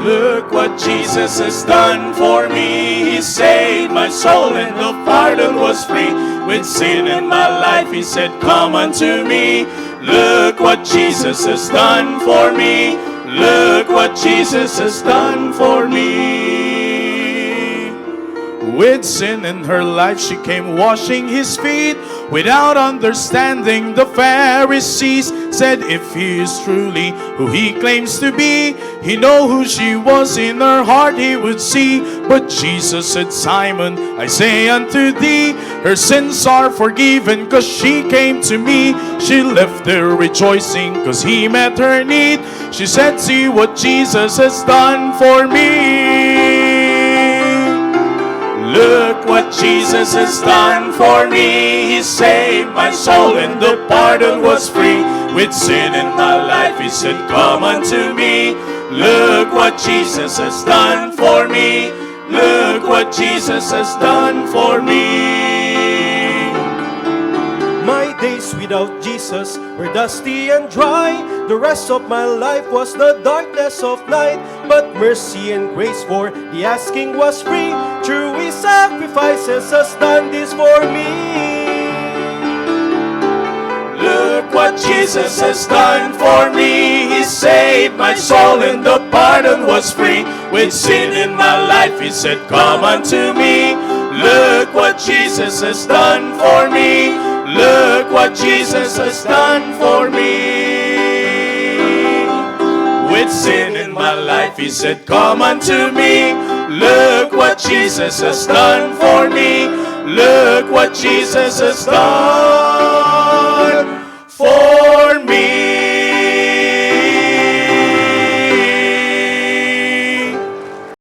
Look what Jesus has done for me. He saved my soul and the pardon was free. With sin in my life, He said, come unto me. Look what Jesus has done for me. Look what Jesus has done for me. With sin in her life, she came washing His feet. Without understanding, the Pharisees said, if He is truly who He claims to be, He know who she was, in her heart He would see. But Jesus said, Simon, I say unto thee, her sins are forgiven, cause she came to me. She left there rejoicing, cause He met her need. She said, see what Jesus has done for me. Look what Jesus has done for me. He saved my soul and the pardon was free. With sin in my life, He said, come unto me. Look what Jesus has done for me. Look what Jesus has done for me. My days without Jesus were dusty and dry. The rest of my life was the darkness of night. But mercy and grace for the asking was free. Through His sacrifices has done this for me. Look what Jesus has done for me. He saved my soul and the pardon was free. With sin in my life, He said, come unto me. Look what Jesus has done for me. Look what Jesus has done for me. With sin in my life, He said, come unto me. Look what Jesus has done for me. Look what Jesus has done for me.